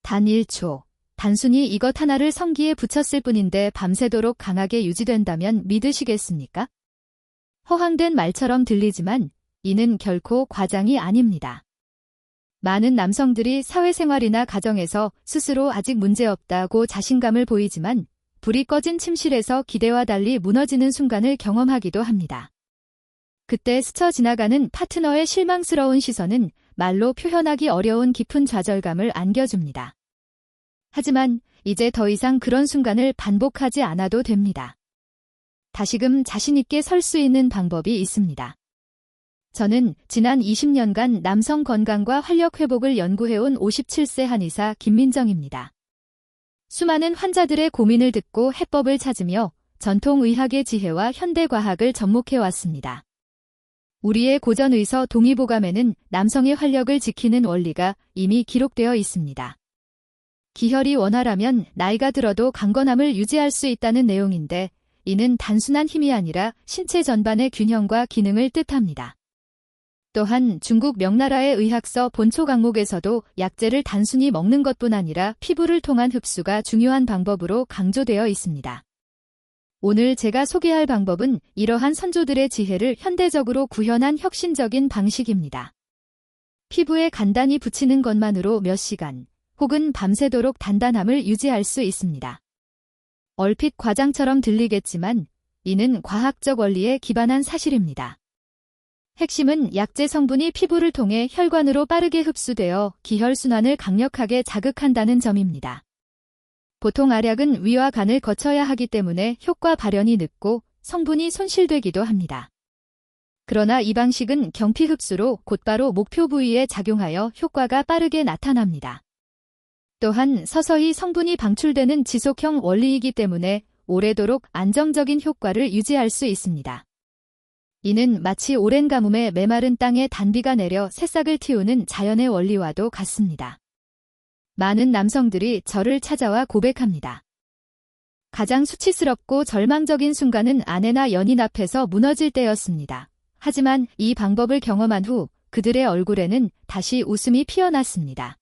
단 1초. 단순히 이것 하나를 성기에 붙였을 뿐인데 밤새도록 강하게 유지된다면 믿으시겠습니까? 허황된 말처럼 들리지만 이는 결코 과장이 아닙니다. 많은 남성들이 사회생활이나 가정에서 스스로 아직 문제없다고 자신감을 보이지만 불이 꺼진 침실에서 기대와 달리 무너지는 순간을 경험하기도 합니다. 그때 스쳐 지나가는 파트너의 실망스러운 시선은 말로 표현하기 어려운 깊은 좌절감을 안겨줍니다. 하지만 이제 더 이상 그런 순간을 반복하지 않아도 됩니다. 다시금 자신있게 설 수 있는 방법이 있습니다. 저는 지난 20년간 남성 건강과 활력 회복을 연구해온 57세 한의사 김민정입니다. 수많은 환자들의 고민을 듣고 해법을 찾으며 전통의학의 지혜와 현대과학을 접목해왔습니다. 우리의 고전의서 동의보감에는 남성의 활력을 지키는 원리가 이미 기록되어 있습니다. 기혈이 원활하면 나이가 들어도 강건함을 유지할 수 있다는 내용인데 이는 단순한 힘이 아니라 신체 전반의 균형과 기능을 뜻합니다. 또한 중국 명나라의 의학서 본초 강목에서도 약재를 단순히 먹는 것뿐 아니라 피부를 통한 흡수가 중요한 방법으로 강조되어 있습니다. 오늘 제가 소개할 방법은 이러한 선조들의 지혜를 현대적으로 구현한 혁신적인 방식입니다. 피부에 간단히 붙이는 것만으로 몇 시간 혹은 밤새도록 단단함을 유지할 수 있습니다. 얼핏 과장처럼 들리겠지만 이는 과학적 원리에 기반한 사실입니다. 핵심은 약재 성분이 피부를 통해 혈관으로 빠르게 흡수되어 기혈순환을 강력하게 자극한다는 점입니다. 보통 알약은 위와 간을 거쳐야 하기 때문에 효과 발현이 늦고 성분이 손실되기도 합니다. 그러나 이 방식은 경피 흡수로 곧바로 목표 부위에 작용하여 효과가 빠르게 나타납니다. 또한 서서히 성분이 방출되는 지속형 원리이기 때문에 오래도록 안정적인 효과를 유지할 수 있습니다. 이는 마치 오랜 가뭄에 메마른 땅에 단비가 내려 새싹을 틔우는 자연의 원리와도 같습니다. 많은 남성들이 저를 찾아와 고백합니다. 가장 수치스럽고 절망적인 순간은 아내나 연인 앞에서 무너질 때였습니다. 하지만 이 방법을 경험한 후 그들의 얼굴에는 다시 웃음이 피어났습니다.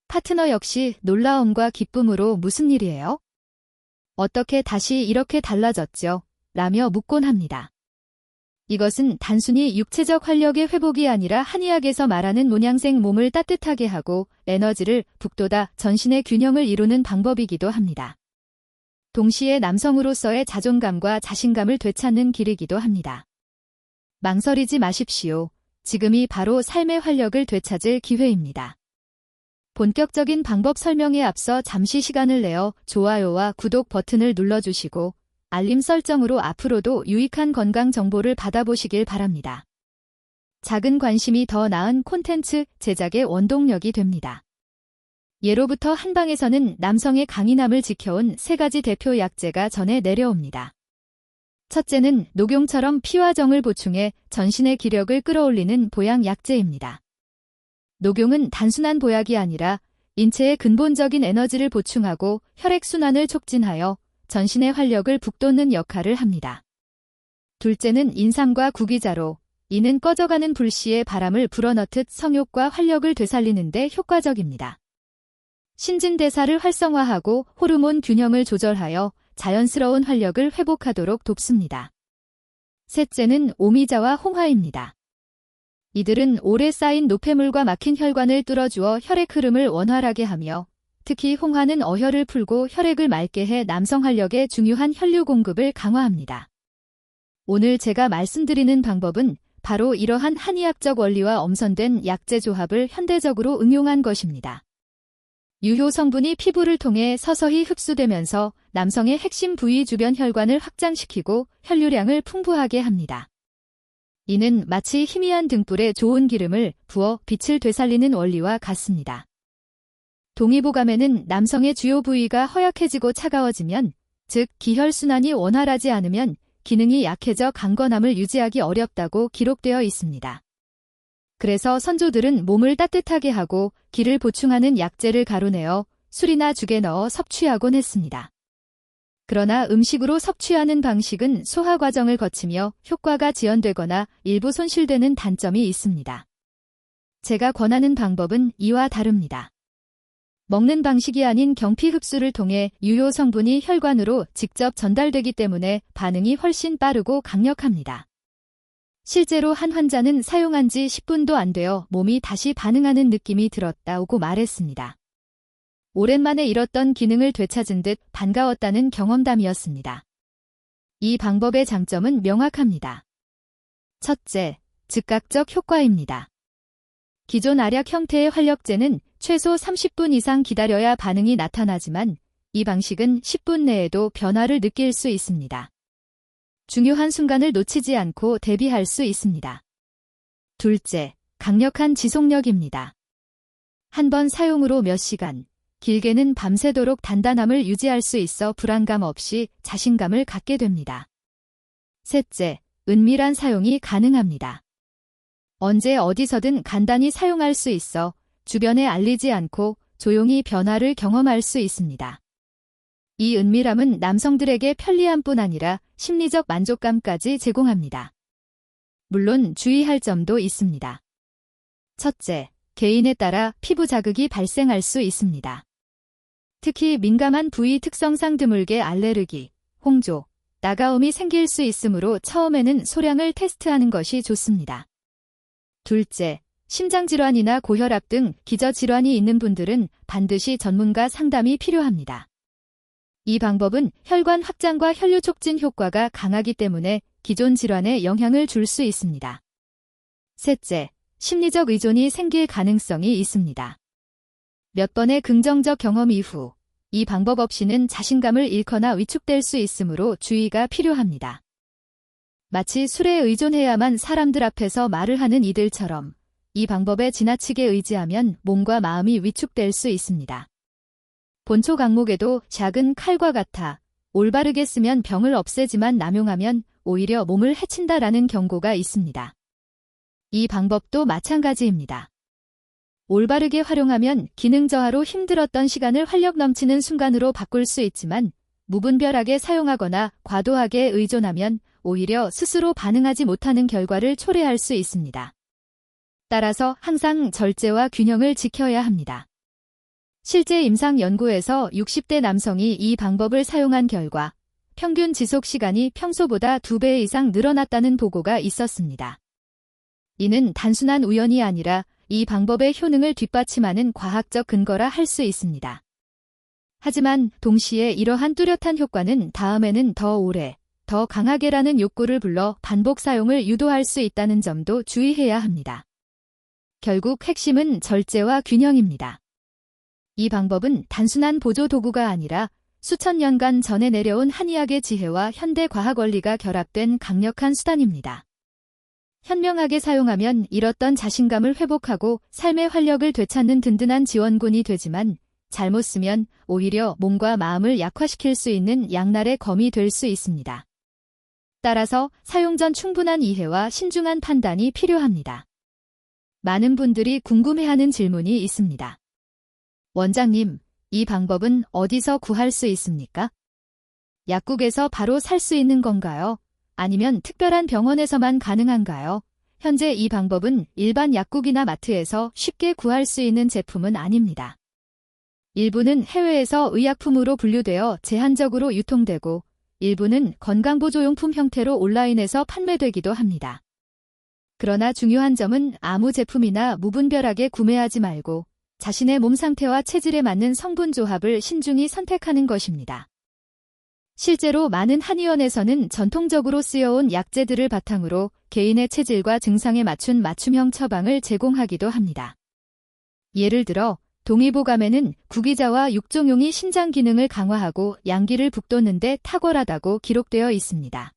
파트너 역시 놀라움과 기쁨으로 무슨 일이에요? 어떻게 다시 이렇게 달라졌죠? 라며 묻곤 합니다. 이것은 단순히 육체적 활력의 회복이 아니라 한의학에서 말하는 문양생 몸을 따뜻하게 하고 에너지를 북돋아 전신의 균형을 이루는 방법이기도 합니다. 동시에 남성으로서의 자존감과 자신감을 되찾는 길이기도 합니다. 망설이지 마십시오. 지금이 바로 삶의 활력을 되찾을 기회입니다. 본격적인 방법 설명에 앞서 잠시 시간을 내어 좋아요와 구독 버튼을 눌러주시고 알림 설정으로 앞으로도 유익한 건강 정보를 받아보시길 바랍니다. 작은 관심이 더 나은 콘텐츠 제작의 원동력이 됩니다. 예로부터 한방에서는 남성의 강인함을 지켜온 3가지 대표 약재가 전해 내려옵니다. 첫째는 녹용처럼 피와 정을 보충해 전신의 기력을 끌어올리는 보양 약재입니다. 녹용은 단순한 보약이 아니라 인체의 근본적인 에너지를 보충하고 혈액순환을 촉진하여 전신의 활력을 북돋는 역할을 합니다. 둘째는 인삼과 구기자로, 이는 꺼져가는 불씨에 바람을 불어넣듯 성욕과 활력을 되살리는 데 효과적입니다. 신진대사를 활성화하고 호르몬 균형을 조절하여 자연스러운 활력을 회복하도록 돕습니다. 셋째는 오미자와 홍화입니다. 이들은 오래 쌓인 노폐물과 막힌 혈관을 뚫어주어 혈액 흐름을 원활하게 하며 특히 홍화는 어혈을 풀고 혈액을 맑게 해 남성 활력에 중요한 혈류 공급을 강화합니다. 오늘 제가 말씀드리는 방법은 바로 이러한 한의학적 원리와 엄선된 약재 조합을 현대적으로 응용한 것입니다. 유효 성분이 피부를 통해 서서히 흡수되면서 남성의 핵심 부위 주변 혈관을 확장시키고 혈류량을 풍부하게 합니다. 이는 마치 희미한 등불에 좋은 기름을 부어 빛을 되살리는 원리와 같습니다. 동의보감에는 남성의 주요 부위가 허약해지고 차가워지면, 즉 기혈순환이 원활하지 않으면 기능이 약해져 강건함을 유지하기 어렵다고 기록되어 있습니다. 그래서 선조들은 몸을 따뜻하게 하고 기를 보충하는 약재를 가루내어 술이나 죽에 넣어 섭취하곤 했습니다. 그러나 음식으로 섭취하는 방식은 소화 과정을 거치며 효과가 지연되거나 일부 손실되는 단점이 있습니다. 제가 권하는 방법은 이와 다릅니다. 먹는 방식이 아닌 경피 흡수를 통해 유효 성분이 혈관으로 직접 전달되기 때문에 반응이 훨씬 빠르고 강력합니다. 실제로 한 환자는 사용한 지 10분도 안 되어 몸이 다시 반응하는 느낌이 들었다고 말했습니다. 오랜만에 잃었던 기능을 되찾은 듯 반가웠다는 경험담이었습니다. 이 방법의 장점은 명확합니다. 첫째, 즉각적 효과입니다. 기존 알약 형태의 활력제는 최소 30분 이상 기다려야 반응이 나타나지만 이 방식은 10분 내에도 변화를 느낄 수 있습니다. 중요한 순간을 놓치지 않고 대비할 수 있습니다. 둘째, 강력한 지속력입니다. 한 번 사용으로 몇 시간, 길게는 밤새도록 단단함을 유지할 수 있어 불안감 없이 자신감을 갖게 됩니다. 셋째, 은밀한 사용이 가능합니다. 언제 어디서든 간단히 사용할 수 있어 주변에 알리지 않고 조용히 변화를 경험할 수 있습니다. 이 은밀함은 남성들에게 편리함뿐 아니라 심리적 만족감까지 제공합니다. 물론 주의할 점도 있습니다. 첫째, 개인에 따라 피부 자극이 발생할 수 있습니다. 특히 민감한 부위 특성상 드물게 알레르기, 홍조, 나가움이 생길 수 있으므로 처음에는 소량을 테스트하는 것이 좋습니다. 둘째, 심장질환이나 고혈압 등 기저질환이 있는 분들은 반드시 전문가 상담이 필요합니다. 이 방법은 혈관 확장과 혈류 촉진 효과가 강하기 때문에 기존 질환에 영향을 줄 수 있습니다. 셋째, 심리적 의존이 생길 가능성이 있습니다. 몇 번의 긍정적 경험 이후 이 방법 없이는 자신감을 잃거나 위축될 수 있으므로 주의가 필요합니다. 마치 술에 의존해야만 사람들 앞에서 말을 하는 이들처럼 이 방법에 지나치게 의지하면 몸과 마음이 위축될 수 있습니다. 본초 강목에도 작은 칼과 같아 올바르게 쓰면 병을 없애지만 남용하면 오히려 몸을 해친다라는 경고가 있습니다. 이 방법도 마찬가지입니다. 올바르게 활용하면 기능 저하로 힘들었던 시간을 활력 넘치는 순간으로 바꿀 수 있지만 무분별하게 사용하거나 과도하게 의존하면 오히려 스스로 반응하지 못하는 결과를 초래할 수 있습니다. 따라서 항상 절제와 균형을 지켜야 합니다. 실제 임상 연구에서 60대 남성이 이 방법을 사용한 결과 평균 지속 시간이 평소보다 2배 이상 늘어났다는 보고가 있었습니다. 이는 단순한 우연이 아니라 이 방법의 효능을 뒷받침하는 과학적 근거라 할 수 있습니다. 하지만 동시에 이러한 뚜렷한 효과는 다음에는 더 오래, 더 강하게라는 욕구를 불러 반복 사용을 유도할 수 있다는 점도 주의해야 합니다. 결국 핵심은 절제와 균형입니다. 이 방법은 단순한 보조 도구가 아니라 수천 년간 전해 내려온 한의학의 지혜와 현대 과학 원리가 결합된 강력한 수단입니다. 현명하게 사용하면 잃었던 자신감을 회복하고 삶의 활력을 되찾는 든든한 지원군이 되지만 잘못 쓰면 오히려 몸과 마음을 약화시킬 수 있는 양날의 검이 될 수 있습니다. 따라서 사용 전 충분한 이해와 신중한 판단이 필요합니다. 많은 분들이 궁금해하는 질문이 있습니다. 원장님, 이 방법은 어디서 구할 수 있습니까? 약국에서 바로 살 수 있는 건가요? 아니면 특별한 병원에서만 가능한가요? 현재 이 방법은 일반 약국이나 마트에서 쉽게 구할 수 있는 제품은 아닙니다. 일부는 해외에서 의약품으로 분류되어 제한적으로 유통되고 일부는 건강보조용품 형태로 온라인에서 판매되기도 합니다. 그러나 중요한 점은 아무 제품이나 무분별하게 구매하지 말고 자신의 몸 상태와 체질에 맞는 성분 조합을 신중히 선택하는 것입니다. 실제로 많은 한의원에서는 전통적으로 쓰여온 약재들을 바탕으로 개인의 체질과 증상에 맞춘 맞춤형 처방을 제공하기도 합니다. 예를 들어 동의보감에는 구기자와 육종용이 신장 기능을 강화하고 양기를 북돋는 데 탁월하다고 기록되어 있습니다.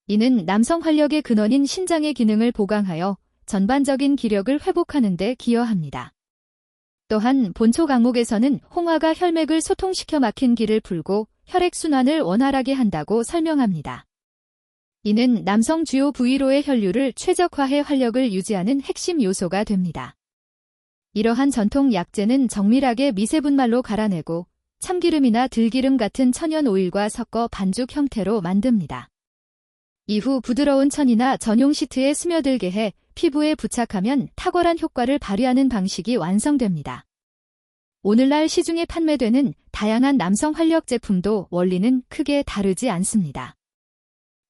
이는 남성 활력의 근원인 신장의 기능을 보강하여 전반적인 기력을 회복하는 데 기여합니다. 또한 본초 강목에서는 홍화가 혈맥을 소통시켜 막힌 기를 풀고 혈액순환을 원활하게 한다고 설명합니다. 이는 남성 주요 부위로의 혈류를 최적화해 활력을 유지하는 핵심 요소가 됩니다. 이러한 전통 약재는 정밀하게 미세분말로 갈아내고 참기름이나 들기름 같은 천연 오일과 섞어 반죽 형태로 만듭니다. 이후 부드러운 천이나 전용 시트에 스며들게 해 피부에 부착하면 탁월한 효과를 발휘하는 방식이 완성됩니다. 오늘날 시중에 판매되는 다양한 남성 활력 제품도 원리는 크게 다르지 않습니다.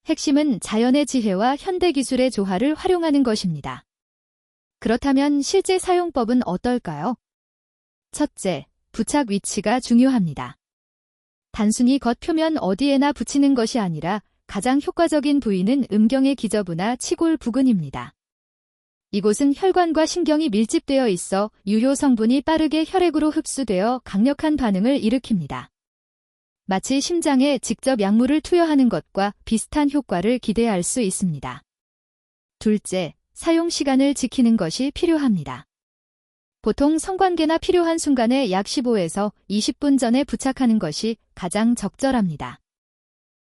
핵심은 자연의 지혜와 현대 기술의 조화를 활용하는 것입니다. 그렇다면 실제 사용법은 어떨까요? 첫째, 부착 위치가 중요합니다. 단순히 겉 표면 어디에나 붙이는 것이 아니라 가장 효과적인 부위는 음경의 기저부나 치골 부근입니다. 이곳은 혈관과 신경이 밀집되어 있어 유효 성분이 빠르게 혈액으로 흡수되어 강력한 반응을 일으킵니다. 마치 심장에 직접 약물을 투여하는 것과 비슷한 효과를 기대할 수 있습니다. 둘째, 사용 시간을 지키는 것이 필요합니다. 보통 성관계나 필요한 순간에 약 15에서 20분 전에 부착하는 것이 가장 적절합니다.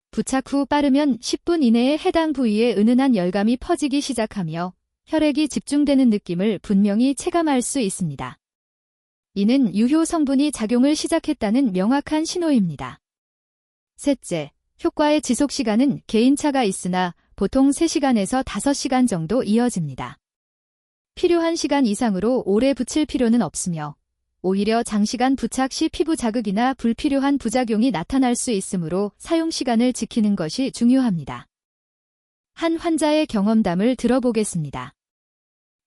부착 후 빠르면 10분 이내에 해당 부위에 은은한 열감이 퍼지기 시작하며 혈액이 집중되는 느낌을 분명히 체감할 수 있습니다. 이는 유효 성분이 작용을 시작했다는 명확한 신호입니다. 셋째, 효과의 지속 시간은 개인차가 있으나 보통 3시간에서 5시간 정도 이어집니다. 필요한 시간 이상으로 오래 붙일 필요는 없으며 오히려 장시간 부착 시 피부 자극이나 불필요한 부작용이 나타날 수 있으므로 사용 시간을 지키는 것이 중요합니다. 한 환자의 경험담을 들어보겠습니다.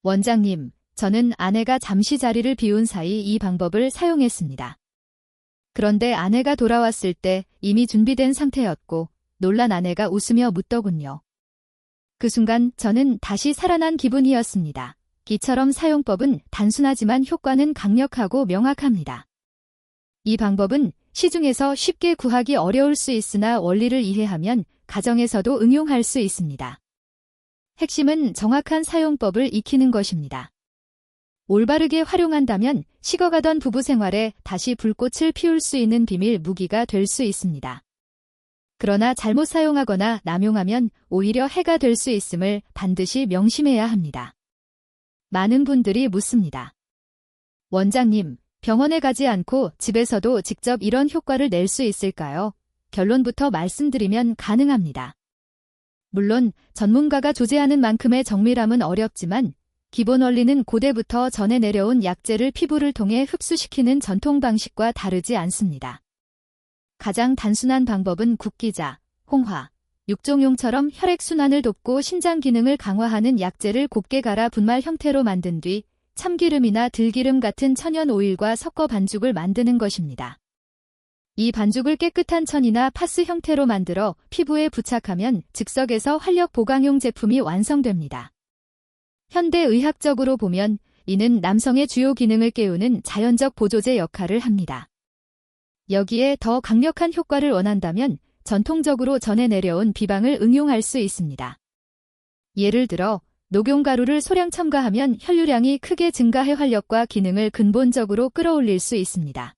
원장님, 저는 아내가 잠시 자리를 비운 사이 이 방법을 사용했습니다. 그런데 아내가 돌아왔을 때 이미 준비된 상태였고 놀란 아내가 웃으며 묻더군요. 그 순간 저는 다시 살아난 기분이었습니다. 이처럼 사용법은 단순하지만 효과는 강력하고 명확합니다. 이 방법은 시중에서 쉽게 구하기 어려울 수 있으나 원리를 이해하면 가정에서도 응용할 수 있습니다. 핵심은 정확한 사용법을 익히는 것입니다. 올바르게 활용한다면 식어가던 부부 생활에 다시 불꽃을 피울 수 있는 비밀 무기가 될 수 있습니다. 그러나 잘못 사용하거나 남용하면 오히려 해가 될 수 있음을 반드시 명심해야 합니다. 많은 분들이 묻습니다. 원장님, 병원에 가지 않고 집에서도 직접 이런 효과를 낼 수 있을까요? 결론부터 말씀드리면 가능합니다. 물론 전문가가 조제하는 만큼의 정밀함은 어렵지만 기본 원리는 고대부터 전해 내려온 약재를 피부를 통해 흡수시키는 전통 방식과 다르지 않습니다. 가장 단순한 방법은 국기자, 홍화, 육종용처럼 혈액순환을 돕고 신장 기능을 강화하는 약재를 곱게 갈아 분말 형태로 만든 뒤 참기름이나 들기름 같은 천연 오일과 섞어 반죽을 만드는 것입니다. 이 반죽을 깨끗한 천이나 파스 형태로 만들어 피부에 부착하면 즉석에서 활력 보강용 제품이 완성됩니다. 현대의학적으로 보면 이는 남성의 주요 기능을 깨우는 자연적 보조제 역할을 합니다. 여기에 더 강력한 효과를 원한다면 전통적으로 전해 내려온 비방을 응용할 수 있습니다. 예를 들어 녹용가루를 소량 첨가하면 혈류량이 크게 증가해 활력과 기능을 근본적으로 끌어올릴 수 있습니다.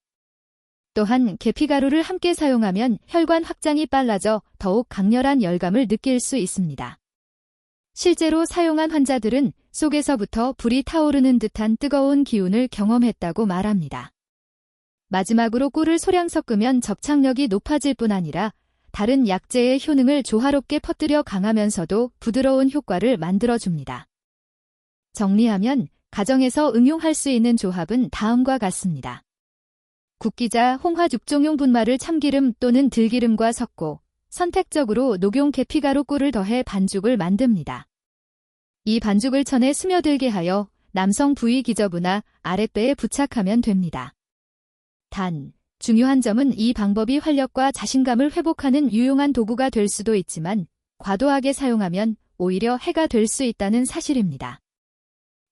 또한 계피가루를 함께 사용하면 혈관 확장이 빨라져 더욱 강렬한 열감을 느낄 수 있습니다. 실제로 사용한 환자들은 속에서부터 불이 타오르는 듯한 뜨거운 기운을 경험했다고 말합니다. 마지막으로 꿀을 소량 섞으면 접착력이 높아질 뿐 아니라 다른 약재의 효능을 조화롭게 퍼뜨려 강하면서도 부드러운 효과를 만들어줍니다. 정리하면 가정에서 응용할 수 있는 조합은 다음과 같습니다. 국기자, 홍화, 육종용 분말을 참기름 또는 들기름과 섞고 선택적으로 녹용 계피가루 꿀을 더해 반죽을 만듭니다. 이 반죽을 천에 스며들게 하여 남성 부위 기저부나 아랫배에 부착하면 됩니다. 단, 중요한 점은 이 방법이 활력과 자신감을 회복하는 유용한 도구가 될 수도 있지만 과도하게 사용하면 오히려 해가 될 수 있다는 사실입니다.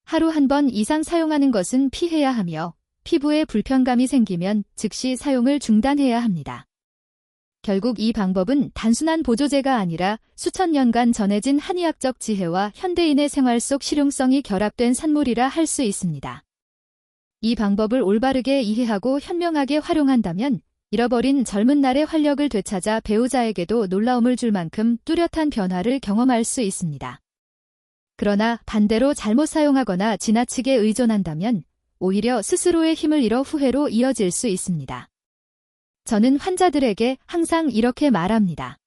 하루 한 번 이상 사용하는 것은 피해야 하며 피부에 불편감이 생기면 즉시 사용을 중단해야 합니다. 결국 이 방법은 단순한 보조제가 아니라 수천 년간 전해진 한의학적 지혜와 현대인의 생활 속 실용성이 결합된 산물이라 할 수 있습니다. 이 방법을 올바르게 이해하고 현명하게 활용한다면 잃어버린 젊은 날의 활력을 되찾아 배우자에게도 놀라움을 줄 만큼 뚜렷한 변화를 경험할 수 있습니다. 그러나 반대로 잘못 사용하거나 지나치게 의존한다면 오히려 스스로의 힘을 잃어 후회로 이어질 수 있습니다. 저는 환자들에게 항상 이렇게 말합니다.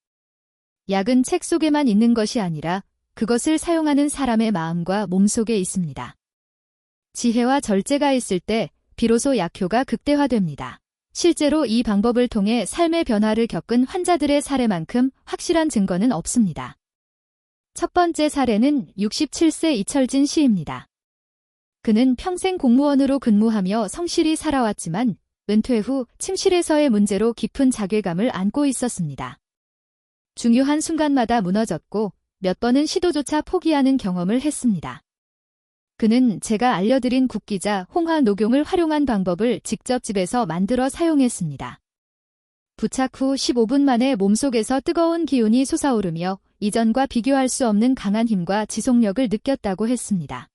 약은 책 속에만 있는 것이 아니라 그것을 사용하는 사람의 마음과 몸 속에 있습니다. 지혜와 절제가 있을 때 비로소 약효가 극대화됩니다. 실제로 이 방법을 통해 삶의 변화를 겪은 환자들의 사례만큼 확실한 증거는 없습니다. 첫 번째 사례는 67세 이철진 씨입니다. 그는 평생 공무원으로 근무하며 성실히 살아왔지만 은퇴 후 침실에서의 문제로 깊은 자괴감을 안고 있었습니다. 중요한 순간마다 무너졌고 몇 번은 시도조차 포기하는 경험을 했습니다. 그는 제가 알려드린 국기자 홍화 녹용을 활용한 방법을 직접 집에서 만들어 사용했습니다. 부착 후 15분 만에 몸속에서 뜨거운 기운이 솟아오르며 이전과 비교할 수 없는 강한 힘과 지속력을 느꼈다고 했습니다.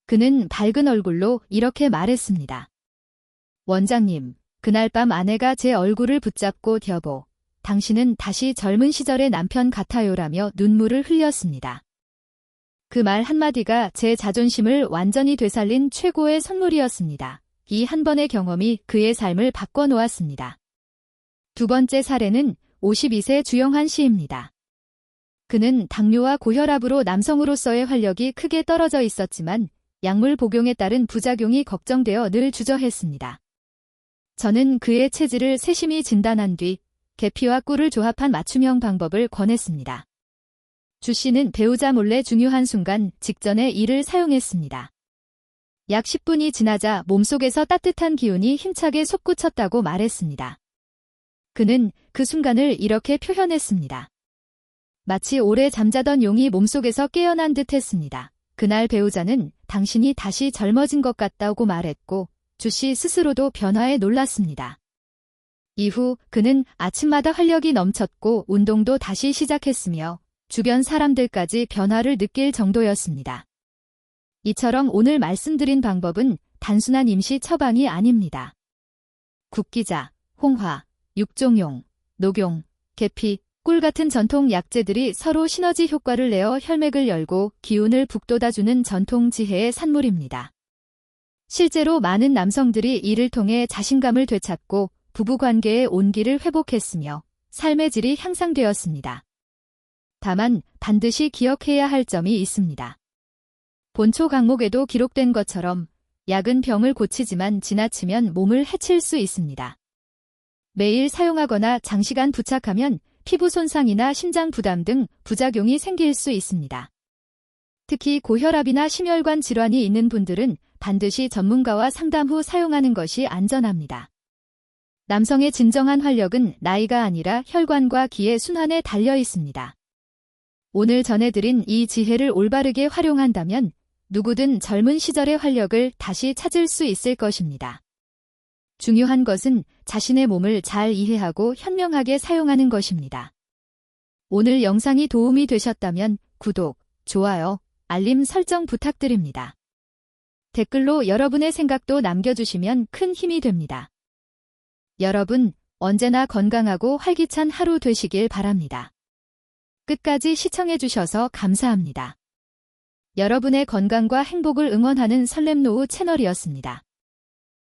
그는 밝은 얼굴로 이렇게 말했습니다. 원장님, 그날 밤 아내가 제 얼굴을 붙잡고 여보, 당신은 다시 젊은 시절의 남편 같아요라며 눈물을 흘렸습니다. 그 말 한마디가 제 자존심을 완전히 되살린 최고의 선물이었습니다. 이 한 번의 경험이 그의 삶을 바꿔놓았습니다. 두 번째 사례는 52세 주영환 씨입니다. 그는 당뇨와 고혈압으로 남성으로서의 활력이 크게 떨어져 있었지만 약물 복용에 따른 부작용이 걱정되어 늘 주저했습니다. 저는 그의 체질을 세심히 진단한 뒤 계피와 꿀을 조합한 맞춤형 방법을 권했습니다. 주 씨는 배우자 몰래 중요한 순간 직전에 이를 사용했습니다. 약 10분이 지나자 몸속에서 따뜻한 기운이 힘차게 솟구쳤다고 말했습니다. 그는 그 순간을 이렇게 표현했습니다. 마치 오래 잠자던 용이 몸속에서 깨어난 듯 했습니다. 그날 배우자는 당신이 다시 젊어진 것 같다고 말했고 주 씨 스스로도 변화에 놀랐습니다. 이후 그는 아침마다 활력이 넘쳤고 운동도 다시 시작했으며 주변 사람들까지 변화를 느낄 정도였습니다. 이처럼 오늘 말씀드린 방법은 단순한 임시 처방이 아닙니다. 국기자, 홍화, 육종용, 녹용, 계피, 꿀 같은 전통 약재들이 서로 시너지 효과를 내어 혈맥을 열고 기운을 북돋아주는 전통 지혜의 산물입니다. 실제로 많은 남성들이 이를 통해 자신감을 되찾고 부부관계의 온기를 회복했으며 삶의 질이 향상되었습니다. 다만 반드시 기억해야 할 점이 있습니다. 본초 강목에도 기록된 것처럼 약은 병을 고치지만 지나치면 몸을 해칠 수 있습니다. 매일 사용하거나 장시간 부착하면 피부 손상이나 심장 부담 등 부작용이 생길 수 있습니다. 특히 고혈압이나 심혈관 질환이 있는 분들은 반드시 전문가와 상담 후 사용하는 것이 안전합니다. 남성의 진정한 활력은 나이가 아니라 혈관과 기의 순환에 달려 있습니다. 오늘 전해드린 이 지혜를 올바르게 활용한다면 누구든 젊은 시절의 활력을 다시 찾을 수 있을 것입니다. 중요한 것은 자신의 몸을 잘 이해하고 현명하게 사용하는 것입니다. 오늘 영상이 도움이 되셨다면 구독, 좋아요, 알림 설정 부탁드립니다. 댓글로 여러분의 생각도 남겨주시면 큰 힘이 됩니다. 여러분, 언제나 건강하고 활기찬 하루 되시길 바랍니다. 끝까지 시청해주셔서 감사합니다. 여러분의 건강과 행복을 응원하는 설렘노우 채널이었습니다.